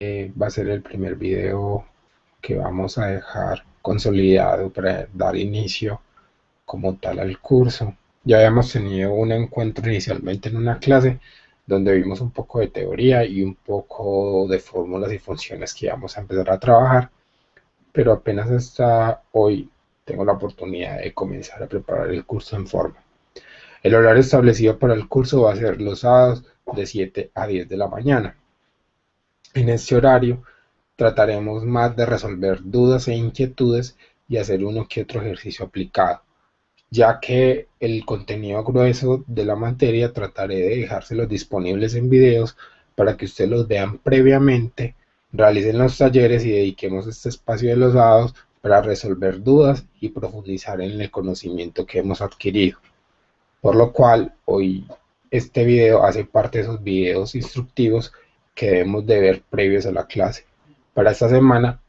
Va a ser el primer video que vamos a dejar consolidado para dar inicio como tal al curso. Ya habíamos tenido un encuentro inicialmente en una clase donde vimos un poco de teoría y un poco de fórmulas y funciones que íbamos a empezar a trabajar, pero apenas hasta hoy tengo la oportunidad de comenzar a preparar el curso en forma. El horario establecido para el curso va a ser los sábados de 7 a 10 de la mañana. En este horario trataremos más de resolver dudas e inquietudes y hacer uno que otro ejercicio aplicado, ya que el contenido grueso de la materia trataré de dejárselos disponibles en videos para que ustedes los vean previamente, realicen los talleres y dediquemos este espacio de los sábados para resolver dudas y profundizar en el conocimiento que hemos adquirido. Por lo cual, hoy este video hace parte de esos videos instructivos que debemos de ver previos a la clase. Para esta semana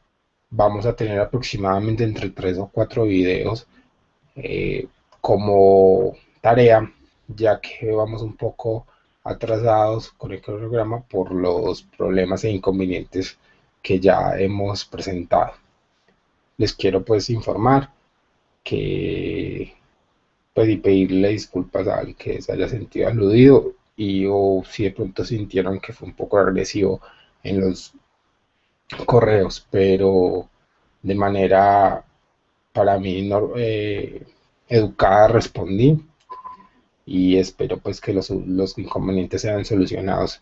vamos a tener aproximadamente entre 3 o 4 videos eh, como tarea, ya que vamos un poco atrasados con el cronograma por los problemas e inconvenientes que ya hemos presentado. Les quiero pues informar que pues y pedirle disculpas al que se haya sentido aludido y o si de pronto sintieron que fue un poco agresivo en los correos, pero de manera para mí educada respondí y espero pues que los inconvenientes sean solucionados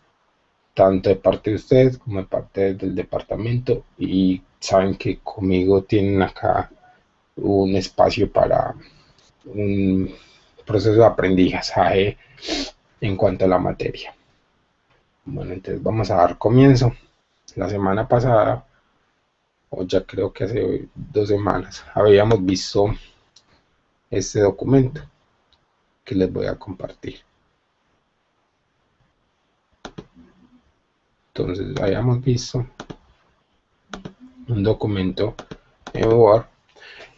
tanto de parte de ustedes como de parte del departamento y saben que conmigo tienen acá un espacio para un proceso de aprendizaje en cuanto a la materia. Bueno, entonces vamos a dar comienzo. La semana pasada, o ya creo que hace 2 semanas, habíamos visto este documento que les voy a compartir. Entonces, habíamos visto un documento en Word.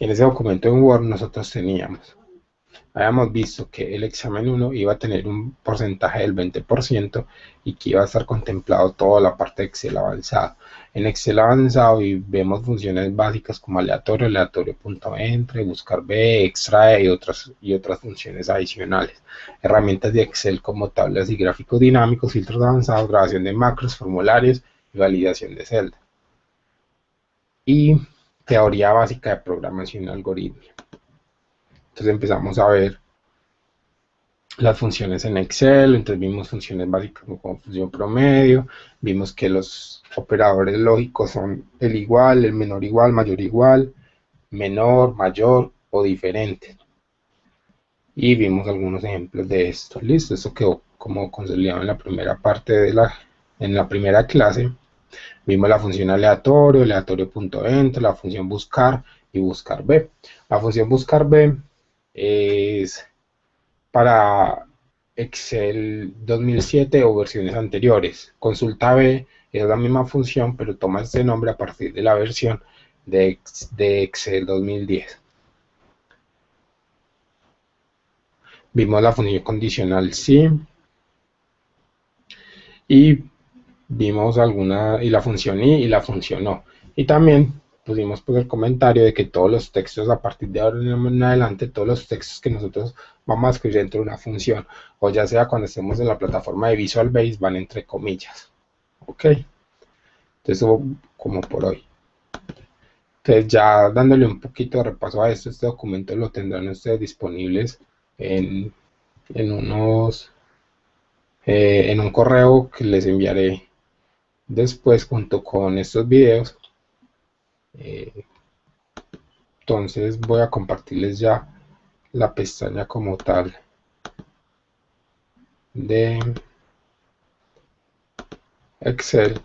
En ese documento en Word nosotros habíamos visto que el examen 1 iba a tener un porcentaje del 20% y que iba a estar contemplado toda la parte de Excel avanzado. En Excel avanzado y vemos funciones básicas como aleatorio, aleatorio.entre, buscar B, extrae y otras funciones adicionales. Herramientas de Excel como tablas y gráficos dinámicos, filtros avanzados, grabación de macros, formularios y validación de celda. Y teoría básica de programación y algoritmia. Entonces empezamos a ver las funciones en Excel, entonces vimos funciones básicas como función promedio, vimos que los operadores lógicos son el igual, el mayor igual, menor, mayor o diferente. Y vimos algunos ejemplos de esto. Listo, esto quedó como consolidado en la primera parte en la primera clase. Vimos la función aleatorio, aleatorio.enter, la función buscar y buscar B. La función buscar B es para Excel 2007 o versiones anteriores. Consulta B es la misma función, pero toma este nombre a partir de la versión de Excel 2010. Vimos la función condicional sí y vimos y la función y la función no. Y también pusimos pues el comentario de que todos los textos a partir de ahora en adelante, todos los textos que nosotros vamos a escribir dentro de una función, o ya sea cuando estemos en la plataforma de Visual Basic, van entre comillas. Ok, entonces eso como por hoy. Entonces ya dándole un poquito de repaso a esto, este documento lo tendrán ustedes disponibles en, en unos en un correo que les enviaré después junto con estos videos. Eh, entonces voy a compartirles ya la pestaña como tal de Excel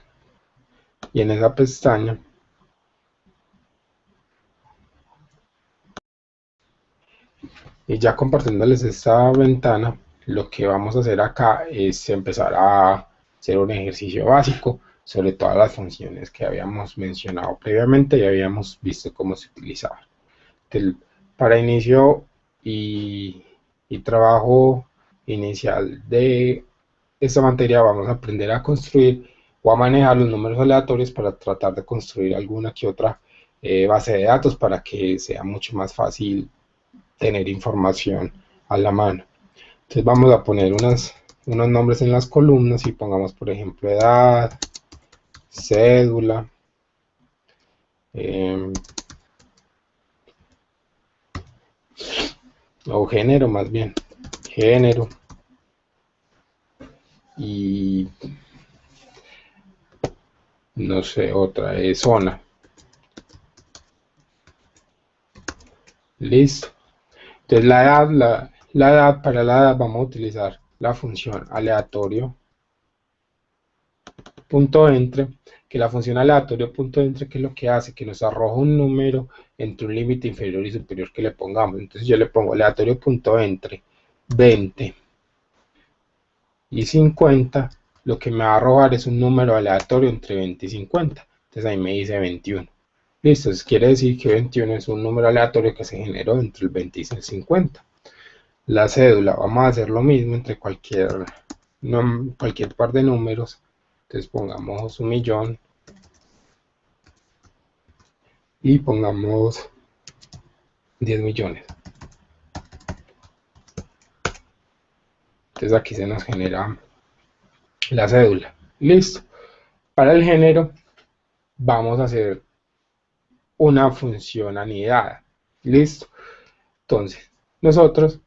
y en esa pestaña y ya compartiéndoles esta ventana, lo que vamos a hacer acá es empezar a hacer un ejercicio básico sobre todas las funciones que habíamos mencionado previamente y habíamos visto cómo se utilizaban. Para inicio y, y trabajo inicial de esta materia vamos a aprender a construir o a manejar los números aleatorios para tratar de construir alguna que otra base de datos para que sea mucho más fácil tener información a la mano. Entonces vamos a poner unos nombres en las columnas y pongamos, por ejemplo, edad, cédula, o género más bien, género, y no sé, otra es zona. Listo. Entonces para la edad vamos a utilizar la función aleatorio punto entre, que la función aleatorio punto entre, que es lo que hace, que nos arroja un número entre un límite inferior y superior que le pongamos. Entonces yo le pongo aleatorio punto entre 20 y 50, lo que me va a arrojar es un número aleatorio entre 20 y 50. Entonces ahí me dice 21. Listo, eso quiere decir que 21 es un número aleatorio que se generó entre el 20 y el 50. La cédula, vamos a hacer lo mismo entre cualquier par de números. Entonces pongamos 1.000.000 y pongamos 10 millones. Entonces aquí se nos genera la cédula. Listo. Para el género vamos a hacer una función anidada. Listo. Entonces, nosotros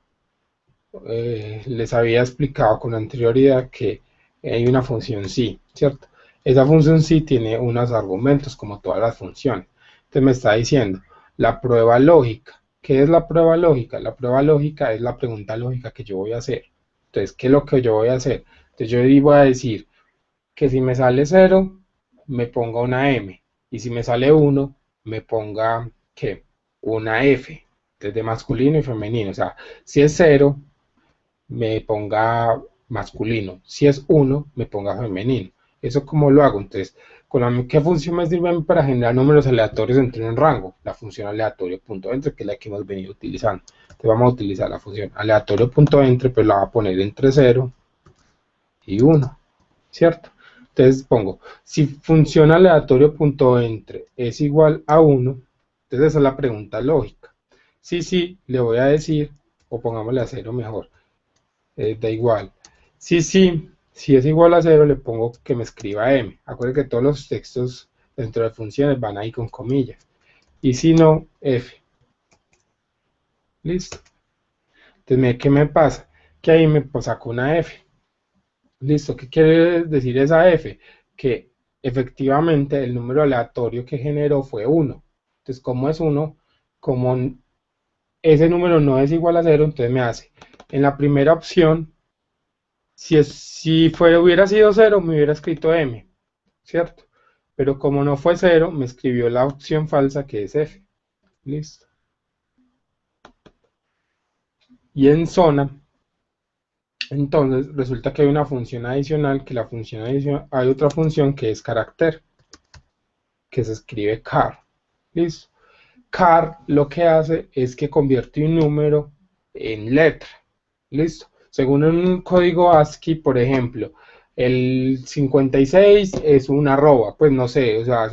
les había explicado con anterioridad que hay una función sí, ¿cierto? Esa función sí tiene unos argumentos como todas las funciones. Entonces me está diciendo la prueba lógica. ¿Qué es la prueba lógica? La prueba lógica es la pregunta lógica que yo voy a hacer. Entonces, ¿qué es lo que yo voy a hacer? Entonces yo voy a decir que si me sale 0, me ponga una M. Y si me sale 1, me ponga, ¿qué? Una F. Desde masculino y femenino. O sea, si es 0, me ponga masculino. Si es 1, me ponga femenino. ¿Eso cómo lo hago? Entonces, ¿qué función me sirve para generar números aleatorios entre un rango? La función aleatorio.entre, que es la que hemos venido utilizando. Entonces vamos a utilizar la función aleatorio.entre, pero la voy a poner entre 0 y 1, ¿cierto? Entonces pongo, si función aleatorio.entre es igual a 1, entonces esa es la pregunta lógica. Sí, le voy a decir, o pongámosle a 0 mejor, da igual. Si es igual a 0, le pongo que me escriba M. Acuérdense que todos los textos dentro de funciones van ahí con comillas. Y si no, F. Listo. Entonces, ¿qué me pasa? Que ahí me saco una F. Listo. ¿Qué quiere decir esa F? Que efectivamente el número aleatorio que generó fue 1. Entonces, como es 1, como ese número no es igual a 0, entonces me hace en la primera opción. Si hubiera sido 0, me hubiera escrito M, ¿cierto? Pero como no fue 0, me escribió la opción falsa que es F. Listo. Y en zona, entonces resulta que hay una función adicional, que la función adicional, hay otra función que es carácter, que se escribe char. Listo. Char lo que hace es que convierte un número en letra. Listo. Según un código ASCII, por ejemplo, el 56 es un arroba, pues no sé, o sea,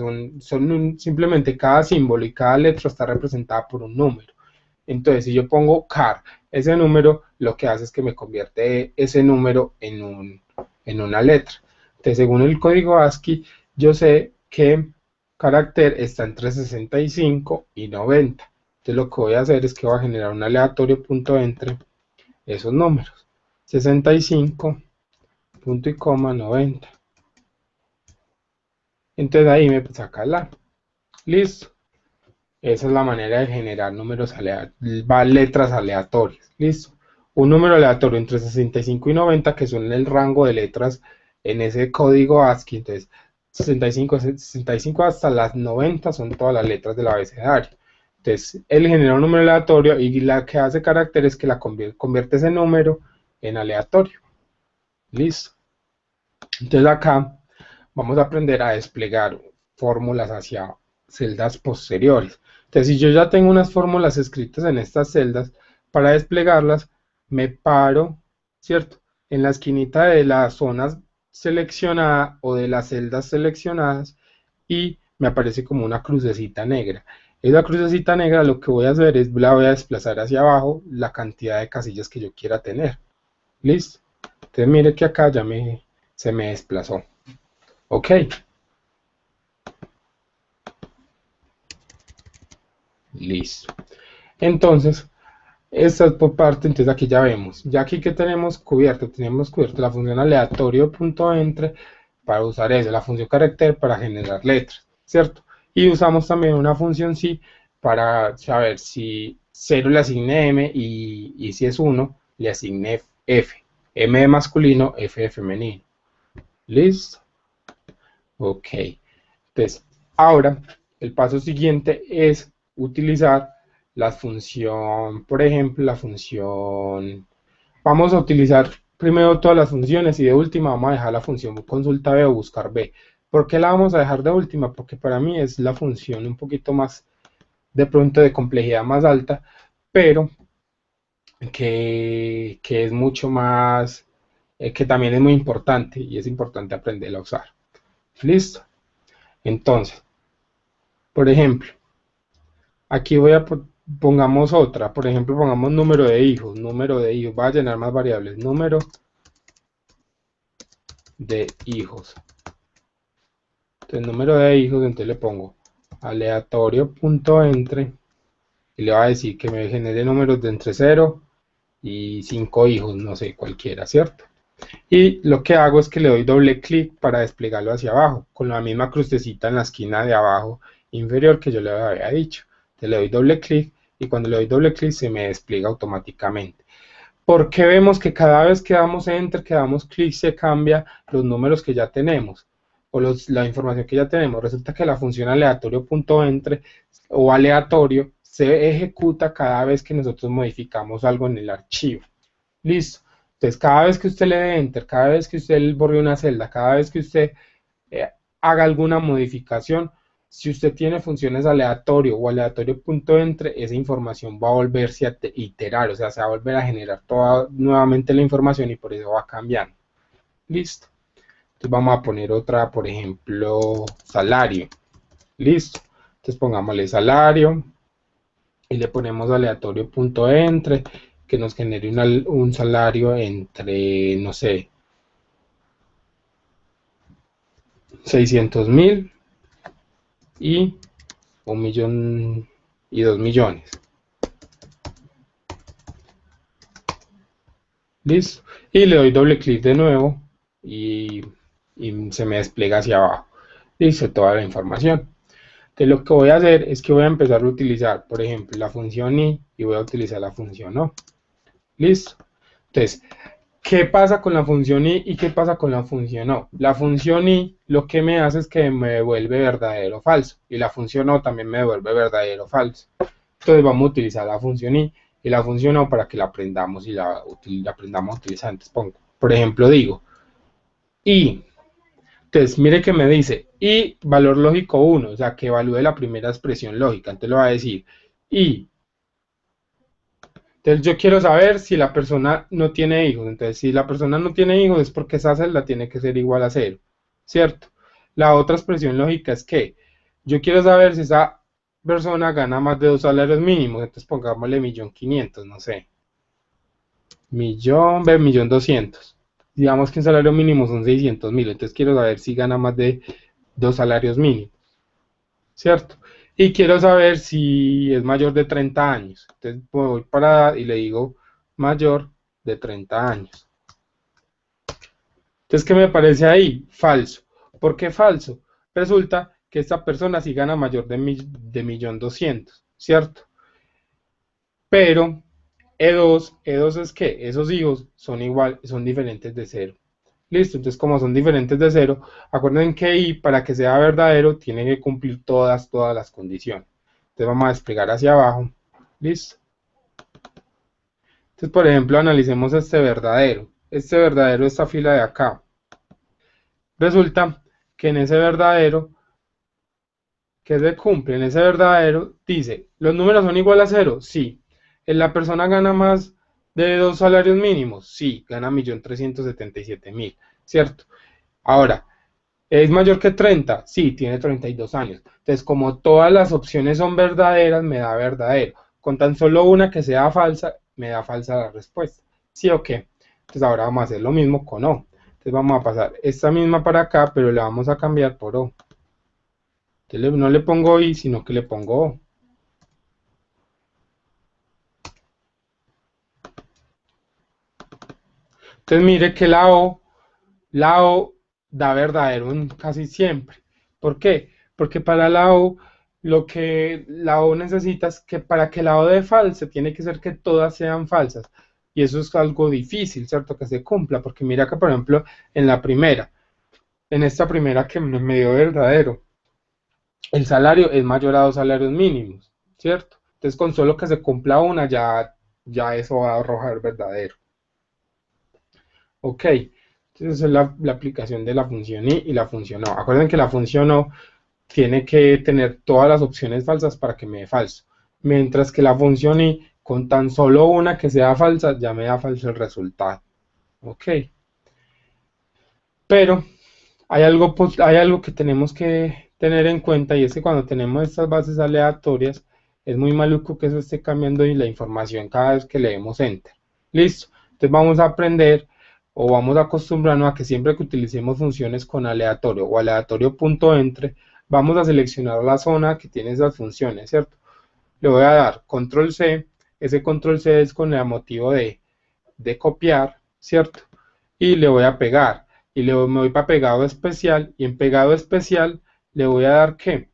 simplemente cada símbolo y cada letra está representada por un número. Entonces, si yo pongo char, ese número, lo que hace es que me convierte ese número en una letra. Entonces, según el código ASCII, yo sé que carácter está entre 65 y 90. Entonces, lo que voy a hacer es que voy a generar un aleatorio punto entre esos números. 65, punto y coma, 90. Entonces ahí me saca la. Listo. Esa es la manera de generar números letras aleatorias. Listo. Un número aleatorio entre 65 y 90, que son el rango de letras en ese código ASCII. Entonces, 65 hasta las 90 son todas las letras del abecedario. Entonces, él genera un número aleatorio y la que hace carácter es que la convierte ese número en aleatorio. Listo. Entonces acá vamos a aprender a desplegar fórmulas hacia celdas posteriores. Entonces, si yo ya tengo unas fórmulas escritas en estas celdas, para desplegarlas me paro, ¿cierto? En la esquinita de las zonas seleccionada o de las celdas seleccionadas y me aparece como una crucecita negra. Esa crucecita negra lo que voy a hacer es la voy a desplazar hacia abajo la cantidad de casillas que yo quiera tener. ¿Listo? Entonces mire que acá ya se me desplazó. Ok. Listo. Entonces, esta es por parte, entonces aquí ya vemos. Ya aquí que tenemos cubierto la función aleatorio.entre para usar eso, la función carácter para generar letras, ¿cierto? Y usamos también una función sí para saber si 0 le asigné m y si es 1 le asigné f. M de masculino, f de femenino. ¿Listo? Ok. Entonces, ahora el paso siguiente es utilizar la función, por ejemplo, la función, vamos a utilizar primero todas las funciones y de última vamos a dejar la función consulta B o buscar B. ¿Por qué la vamos a dejar de última? Porque para mí es la función un poquito más, de pronto de complejidad más alta, pero que es mucho más, que también es muy importante y es importante aprenderla a usar. ¿Listo? Entonces, por ejemplo, aquí pongamos otra, por ejemplo, pongamos número de hijos, va a llenar más variables, número de hijos. Entonces, número de hijos, entonces le pongo aleatorio.entre y le va a decir que me genere números de entre 0 y 5 hijos, no sé, cualquiera, ¿cierto? Y lo que hago es que le doy doble clic para desplegarlo hacia abajo, con la misma crucecita en la esquina de abajo inferior que yo le había dicho. Entonces le doy doble clic y cuando le doy doble clic se me despliega automáticamente. Porque vemos que cada vez que damos enter, que damos clic, se cambia los números que ya tenemos o la información que ya tenemos. Resulta que la función aleatorio.entre o aleatorio se ejecuta cada vez que nosotros modificamos algo en el archivo. Listo. Entonces, cada vez que usted le dé enter, cada vez que usted borre una celda, cada vez que usted haga alguna modificación, si usted tiene funciones aleatorio o aleatorio.entre, esa información va a volverse a iterar, o sea, se va a volver a generar toda nuevamente la información y por eso va cambiando. Listo. Entonces vamos a poner otra, por ejemplo, salario. Listo. Entonces pongámosle salario y le ponemos aleatorio.entre que nos genere un salario entre, no sé, 600.000 y 1.000.000 y 2.000.000. Listo. Y le doy doble clic de nuevo y se me despliega hacia abajo. Listo, toda la información. Entonces lo que voy a hacer es que voy a empezar a utilizar, por ejemplo, la función i y voy a utilizar la función o. Listo. Entonces, ¿qué pasa con la función i y qué pasa con la función o? La función i lo que me hace es que me devuelve verdadero o falso y la función o también me devuelve verdadero o falso. Entonces vamos a utilizar la función i y la función o para que la aprendamos y la aprendamos a utilizar. Entonces pongo, por ejemplo, digo i. Entonces mire que me dice i valor lógico 1, o sea que evalúe la primera expresión lógica. Entonces lo va a decir i. Entonces yo quiero saber si la persona no tiene hijos. Entonces si la persona no tiene hijos es porque esa celda tiene que ser igual a 0, ¿cierto? La otra expresión lógica es que yo quiero saber si esa persona gana más de 2 salarios mínimos. Entonces pongámosle 1.500.000, no sé. 1.200.000. Digamos que un salario mínimo son 600.000. Entonces quiero saber si gana más de 2 salarios mínimos, ¿cierto? Y quiero saber si es mayor de 30 años. Entonces voy para y le digo mayor de 30 años. Entonces, ¿qué me parece ahí? Falso. ¿Por qué falso? Resulta que esta persona sí gana mayor de 1.200.000, ¿cierto? Pero E2 es que esos hijos son diferentes de 0. Listo, entonces como son diferentes de 0, acuerden que i para que sea verdadero tiene que cumplir todas las condiciones. Entonces vamos a desplegar hacia abajo. Listo. Entonces, por ejemplo, analicemos este verdadero. Este verdadero, esta fila de acá. Resulta que en ese verdadero, que se cumple, en ese verdadero, dice, ¿los números son igual a 0? Sí. ¿La persona gana más de 2 salarios mínimos? Sí, gana 1.377.000, ¿cierto? Ahora, ¿es mayor que 30? Sí, tiene 32 años. Entonces, como todas las opciones son verdaderas, me da verdadero. Con tan solo una que sea falsa, me da falsa la respuesta. ¿Sí o qué? Entonces, ahora vamos a hacer lo mismo con O. Entonces, vamos a pasar esta misma para acá, pero le vamos a cambiar por O. Entonces, no le pongo I, sino que le pongo O. Entonces, mire que la O da verdadero en casi siempre. ¿Por qué? Porque para la O, lo que la O necesita es que para que la O dé falsa, tiene que ser que todas sean falsas. Y eso es algo difícil, ¿cierto? Que se cumpla, porque mira que, por ejemplo, en la primera, en esta primera que me dio verdadero, el salario es mayor a dos salarios mínimos, ¿cierto? Entonces, con solo que se cumpla una, ya eso va a arrojar verdadero. Ok, entonces es la aplicación de la función y la función no. Acuerden que la función no tiene que tener todas las opciones falsas para que me dé falso, mientras que la función y con tan solo una que sea falsa ya me da falso el resultado. Ok, pero hay algo que tenemos que tener en cuenta y es que cuando tenemos estas bases aleatorias es muy maluco que eso esté cambiando y la información cada vez que le demos enter. Listo, entonces vamos a aprender o vamos a acostumbrarnos a que siempre que utilicemos funciones con aleatorio o aleatorio.entre, vamos a seleccionar la zona que tiene esas funciones, ¿cierto? Le voy a dar control C, ese control C es con el motivo de copiar, ¿cierto? Y le voy a pegar. Y me voy para pegado especial. Y en pegado especial le voy a dar que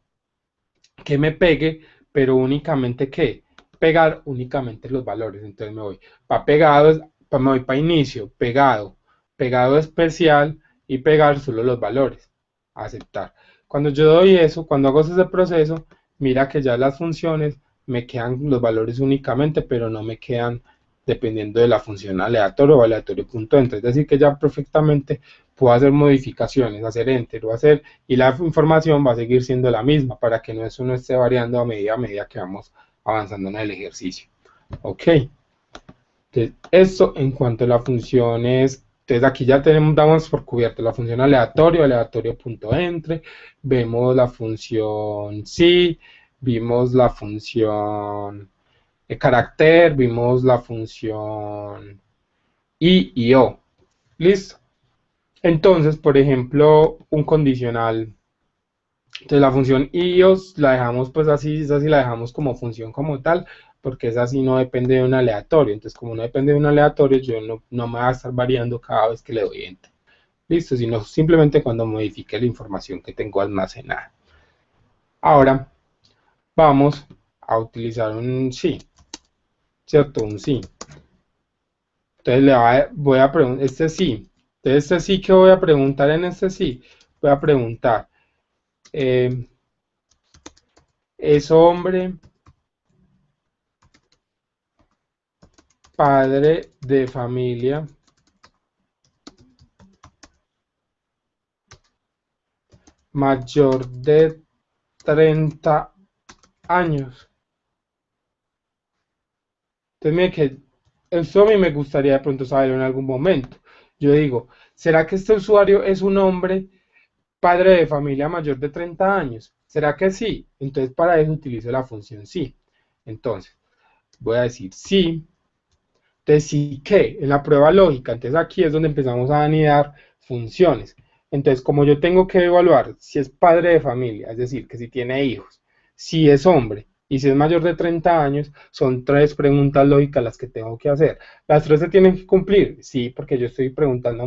me pegue, pero únicamente que pegar únicamente los valores. Entonces me voy para pegado, me voy para inicio, pegado, pegado especial y pegar solo los valores. Aceptar. Cuando yo doy eso, cuando hago ese proceso, mira que ya las funciones me quedan los valores únicamente, pero no me quedan dependiendo de la función aleatorio o aleatorio.enter. Es decir, que ya perfectamente puedo hacer modificaciones, hacer enter o hacer, y la información va a seguir siendo la misma para que no eso no esté variando a medida que vamos avanzando en el ejercicio. Ok, entonces esto en cuanto a las funciones, entonces aquí ya tenemos, damos por cubierto la función aleatorio, aleatorio.entre, vemos la función sí, vimos la función carácter, vimos la función y o. Listo. Entonces, por ejemplo, un condicional. Entonces la función iOS la dejamos pues así, esa sí la dejamos como función como tal, porque esa sí no depende de un aleatorio. Entonces, como no depende de un aleatorio, yo no me va a estar variando cada vez que le doy enter. Listo, sino simplemente cuando modifique la información que tengo almacenada. Ahora vamos a utilizar un sí, ¿cierto? Un sí. Entonces voy a preguntar, este sí. Entonces, este sí que voy a preguntar en este sí, voy a preguntar, eh, ¿es hombre, padre de familia, mayor de 30 años? Entonces, mire que esto a mí me gustaría de pronto saberlo en algún momento. Yo digo, ¿será que este usuario es un hombre, padre de familia mayor de 30 años? ¿Será que sí? Entonces, para eso utilizo la función sí. Entonces, voy a decir sí. Entonces, sí que en la prueba lógica, entonces aquí es donde empezamos a anidar funciones. Entonces, como yo tengo que evaluar si es padre de familia, es decir, que si tiene hijos, si es hombre y si es mayor de 30 años, son tres preguntas lógicas las que tengo que hacer. Las tres se tienen que cumplir, sí, porque yo estoy preguntando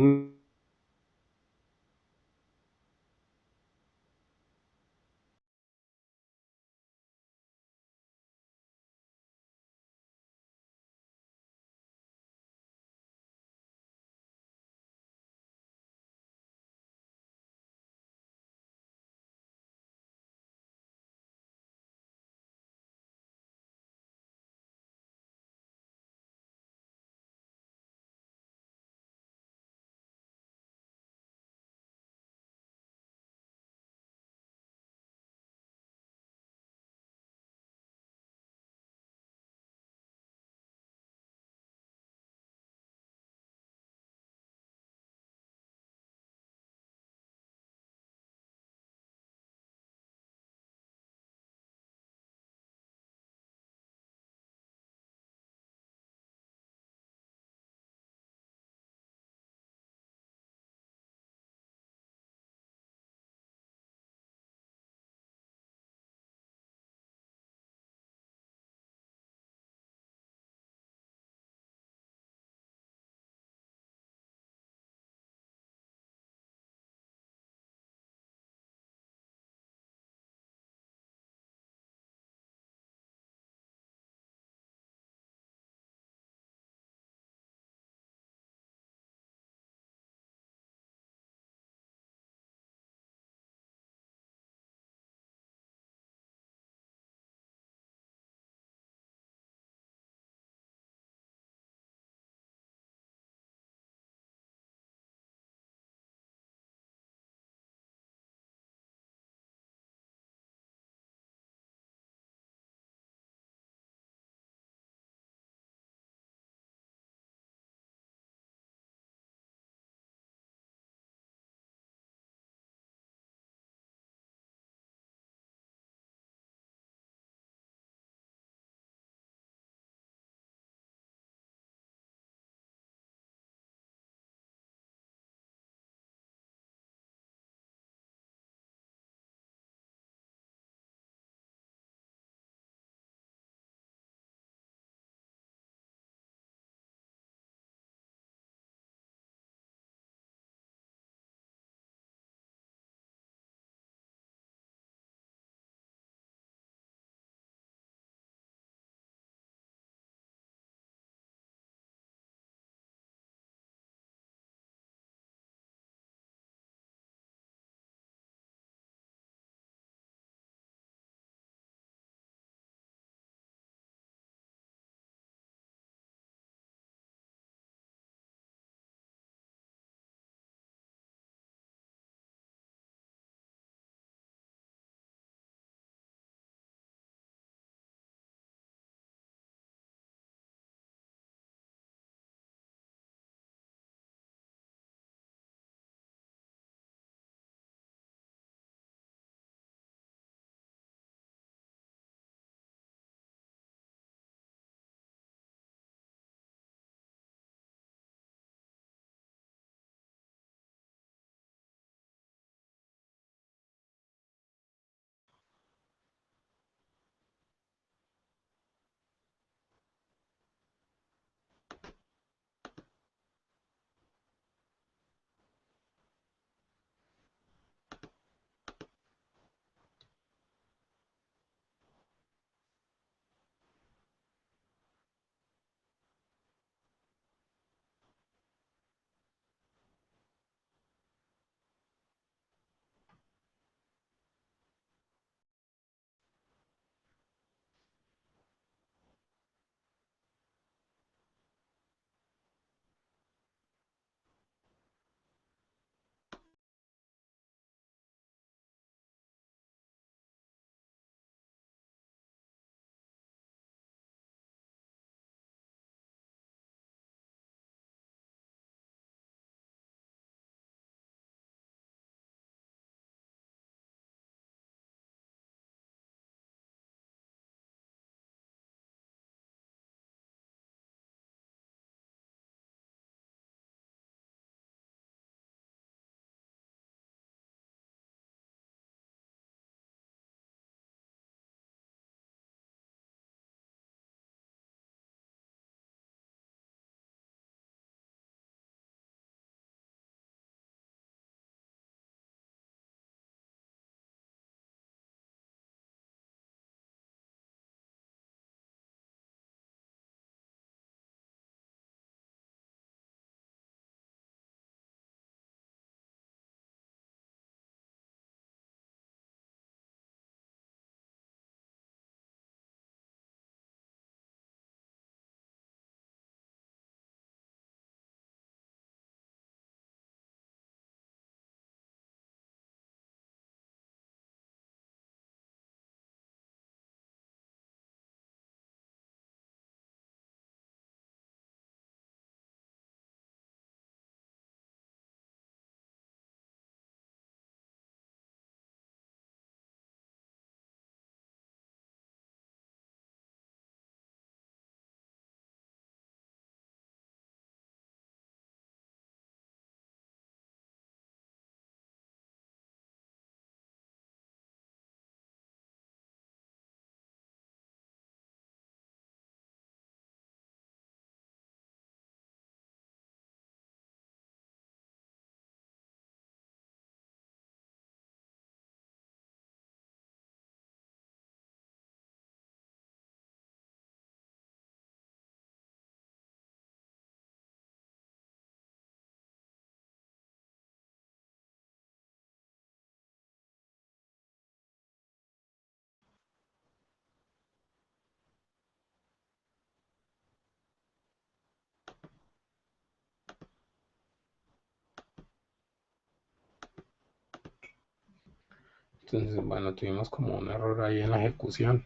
Entonces, bueno, tuvimos como un error ahí en la ejecución,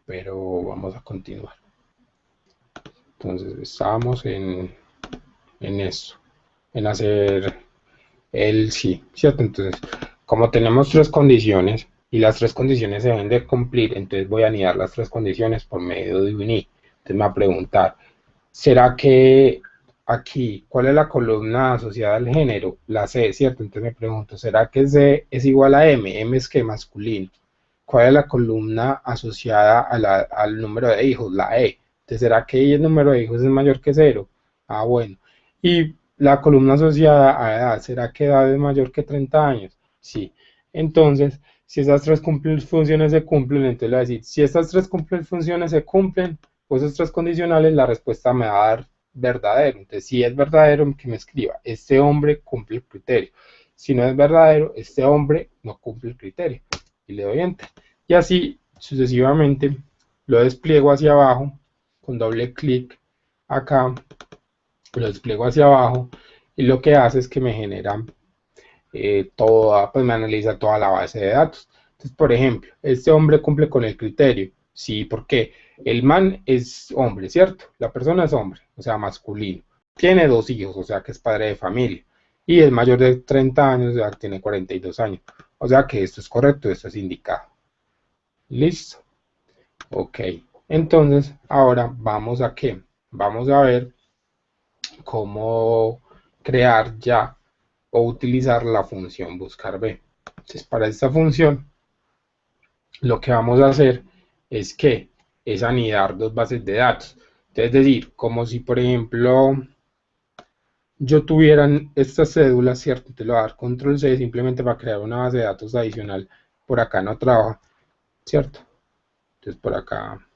pero vamos a continuar. Entonces, estábamos en eso, en hacer el sí, ¿cierto? Entonces, como tenemos tres condiciones y las tres condiciones se deben de cumplir, entonces voy a anidar las tres condiciones por medio de un i. Entonces me va a preguntar, ¿será que aquí, cuál es la columna asociada al género? La C, ¿cierto? Entonces me pregunto, ¿será que C es igual a M? M es que masculino. ¿Cuál es la columna asociada al número de hijos? La E. Entonces, ¿será que el número de hijos es mayor que cero? Ah, bueno. Y la columna asociada a edad, ¿será que edad es mayor que 30 años? Sí. Entonces, si esas tres funciones se cumplen, entonces le voy a decir, si estas tres funciones se cumplen, pues esas tres condicionales, la respuesta me va a dar verdadero. Entonces, si es verdadero, que me escriba, este hombre cumple el criterio. Si no es verdadero, este hombre no cumple el criterio. Y le doy enter. Y así sucesivamente lo despliego hacia abajo con doble clic acá, lo despliego hacia abajo y lo que hace es que me genera pues me analiza toda la base de datos. Entonces, por ejemplo, este hombre cumple con el criterio. Sí, porque el man es hombre, ¿cierto? La persona es hombre, o sea, masculino. Tiene dos hijos, o sea, que es padre de familia. Y es mayor de 30 años, o sea, tiene 42 años. O sea, que esto es correcto, esto es indicado. Listo. Ok. Entonces, ahora vamos a qué? Vamos a ver cómo crear ya o utilizar la función buscar b. Entonces, para esta función, lo que vamos a hacer es que es anidar dos bases de datos. Entonces, es decir, como si, por ejemplo, yo tuviera estas cédulas, ¿cierto? Te lo voy a dar control C simplemente para crear una base de datos adicional. Por acá no trabaja, ¿cierto? Entonces, por acá.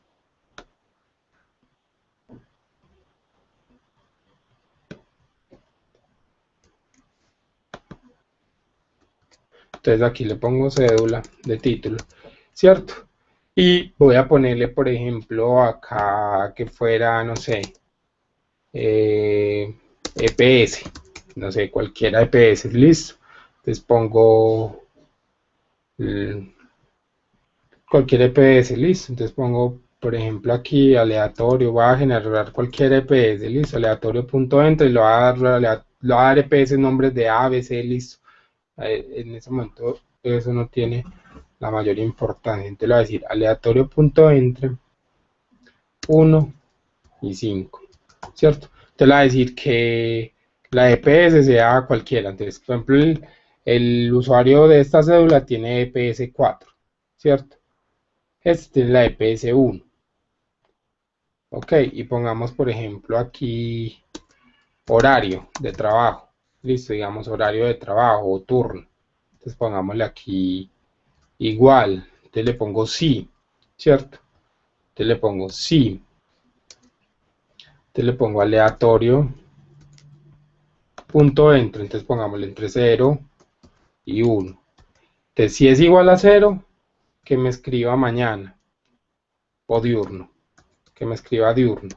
Entonces aquí le pongo cédula de título, ¿cierto? Y voy a ponerle, por ejemplo, acá que fuera, no sé, EPS, no sé, cualquiera EPS, listo. Entonces pongo cualquier EPS, listo. Entonces pongo, por ejemplo, aquí aleatorio, voy a generar cualquier EPS, listo, aleatorio.enter y lo voy a dar EPS nombres de A, B, C, listo. En ese momento eso no tiene la mayor importancia. Entonces le voy a decir aleatorio.entre 1 y 5, ¿cierto? Entonces le voy a decir que la EPS sea cualquiera. Entonces, por ejemplo, el usuario de esta cédula tiene EPS 4, ¿cierto? Este tiene la EPS 1. Ok, y pongamos, por ejemplo, aquí horario de trabajo. Listo, digamos horario de trabajo o turno. Entonces pongámosle aquí igual. Entonces le pongo sí, ¿cierto? Entonces le pongo sí. Entonces le pongo aleatorio punto entre. Entonces pongámosle entre 0 y 1. Entonces si es igual a 0, que me escriba mañana. O diurno. Que me escriba diurno.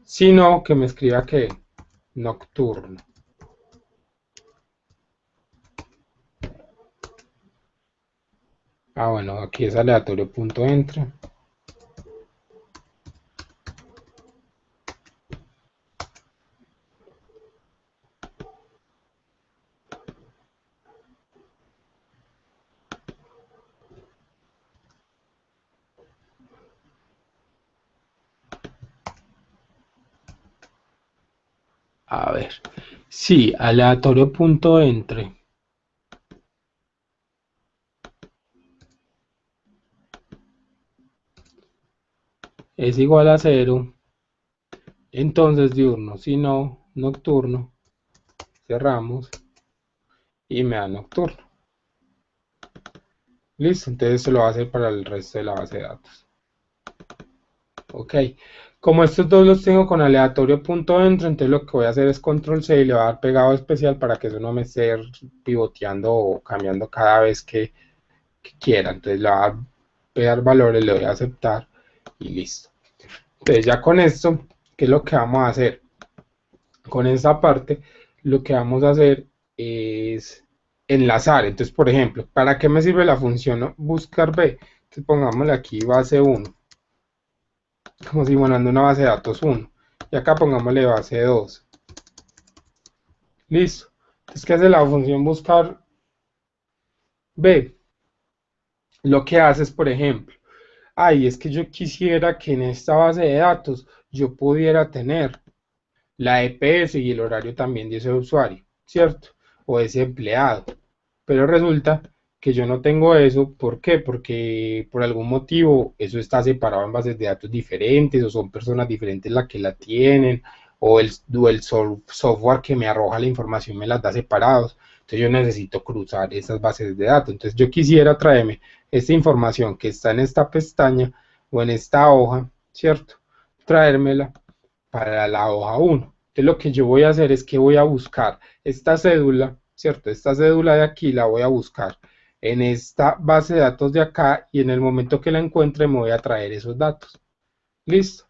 Si no, que me escriba que nocturno. Ah, bueno, aquí es aleatorio punto entre. A ver. Sí, aleatorio punto entre es igual a 0. Entonces diurno. Si no, nocturno. Cerramos. Y me da nocturno. Listo, entonces se lo va a hacer para el resto de la base de datos. Ok, como estos dos los tengo con aleatorio.dentro, entonces lo que voy a hacer es control C y le voy a dar pegado especial para que eso no me esté pivoteando o cambiando cada vez que quiera. Entonces le voy a pegar valores, le voy a aceptar y listo. Entonces ya con esto, ¿qué es lo que vamos a hacer? Con esta parte, lo que vamos a hacer es enlazar. Entonces, por ejemplo, ¿para qué me sirve la función buscar B? Entonces pongámosle aquí base 1, como si mandando una base de datos 1. Y acá pongámosle base 2. Listo. Entonces, ¿qué hace la función buscar B? Lo que hace es, por ejemplo, es que yo quisiera que en esta base de datos yo pudiera tener la EPS y el horario también de ese usuario, ¿cierto? O ese empleado. Pero resulta que yo no tengo eso. ¿Por qué? Porque por algún motivo eso está separado en bases de datos diferentes, o son personas diferentes las que la tienen, o el software que me arroja la información me las da separados. Entonces yo necesito cruzar esas bases de datos. Entonces yo quisiera traerme esta información que está en esta pestaña o en esta hoja, ¿cierto? Traérmela para la hoja 1. Entonces lo que yo voy a hacer es que voy a buscar esta cédula, ¿cierto? Esta cédula de aquí la voy a buscar en esta base de datos de acá, y en el momento que la encuentre me voy a traer esos datos. ¿Listo?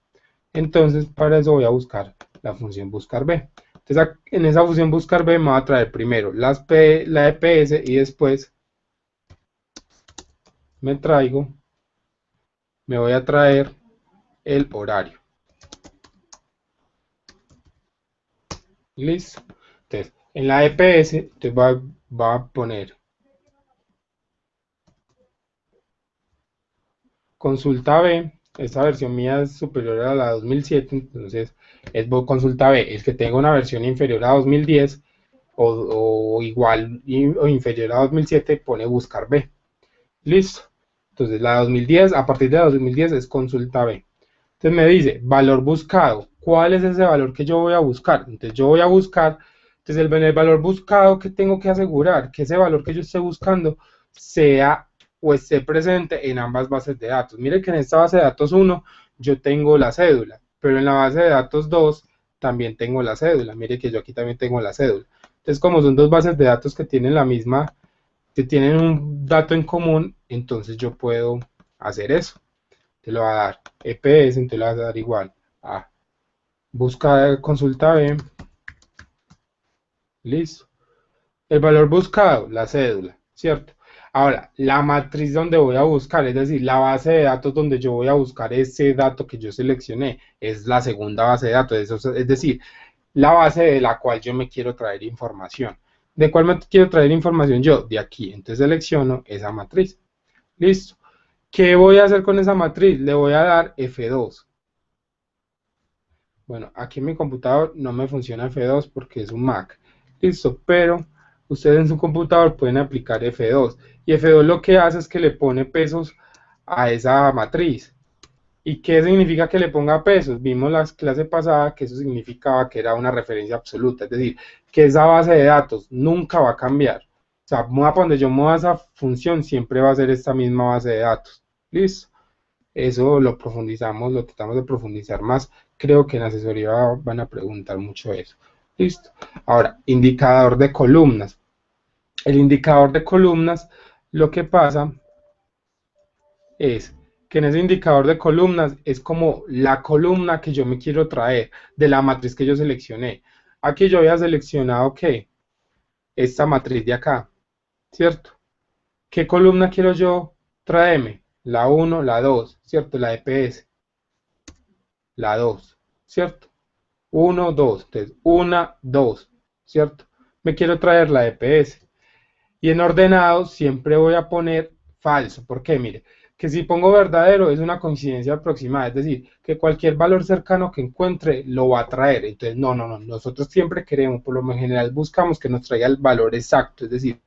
Entonces para eso voy a buscar la función buscar B. Entonces en esa función buscar B me va a traer primero la EPS y después me voy a traer el horario. Listo. Entonces en la EPS entonces va a poner consulta B. Esta versión mía es superior a la 2007, entonces es consulta B. El que tenga una versión inferior a 2010 o igual o inferior a 2007 pone buscar B. Listo. Entonces la 2010, a partir de la 2010 es consulta B. Entonces me dice valor buscado. ¿Cuál es ese valor que yo voy a buscar? Entonces yo voy a buscar, entonces el valor buscado que tengo que asegurar que ese valor que yo esté buscando sea o esté presente en ambas bases de datos. Mire que en esta base de datos 1 yo tengo la cédula, pero en la base de datos 2 también tengo la cédula. Mire que yo aquí también tengo la cédula. Entonces, como son dos bases de datos que tienen la misma, que tienen un dato en común, entonces yo puedo hacer eso. Te lo va a dar EPS, entonces le vas a dar igual a buscar consulta B. Listo. El valor buscado, la cédula, ¿cierto? Ahora, la matriz donde voy a buscar, es decir, la base de datos donde yo voy a buscar ese dato que yo seleccioné, es la segunda base de datos, es decir, la base de la cual yo me quiero traer información. ¿De cuál me quiero traer información yo? De aquí. Entonces selecciono esa matriz. Listo. ¿Qué voy a hacer con esa matriz? Le voy a dar F2. Bueno, aquí en mi computador no me funciona F2 porque es un Mac. Listo, pero ustedes en su computador pueden aplicar F2. Y F2 lo que hace es que le pone pesos a esa matriz. ¿Y qué significa que le ponga pesos? Vimos la clase pasada que eso significaba que era una referencia absoluta, es decir, que esa base de datos nunca va a cambiar. O sea, donde yo mueva esa función siempre va a ser esta misma base de datos. ¿Listo? Eso lo profundizamos, lo tratamos de profundizar más. Creo que en asesoría van a preguntar mucho eso. ¿Listo? Ahora, indicador de columnas. El indicador de columnas, lo que pasa es que en ese indicador de columnas es como la columna que yo me quiero traer de la matriz que yo seleccioné. Aquí yo había seleccionado que esta matriz de acá, ¿cierto? ¿Qué columna quiero yo traerme? La 1, la 2, ¿cierto? La EPS. La 2, ¿cierto? 1, 2, entonces 1, 2, ¿cierto? Me quiero traer la EPS. Y en ordenado siempre voy a poner falso. ¿Por qué? Mire, que si pongo verdadero es una coincidencia aproximada, es decir, que cualquier valor cercano que encuentre lo va a traer. Entonces, no, nosotros siempre queremos, por lo general buscamos que nos traiga el valor exacto, es decir,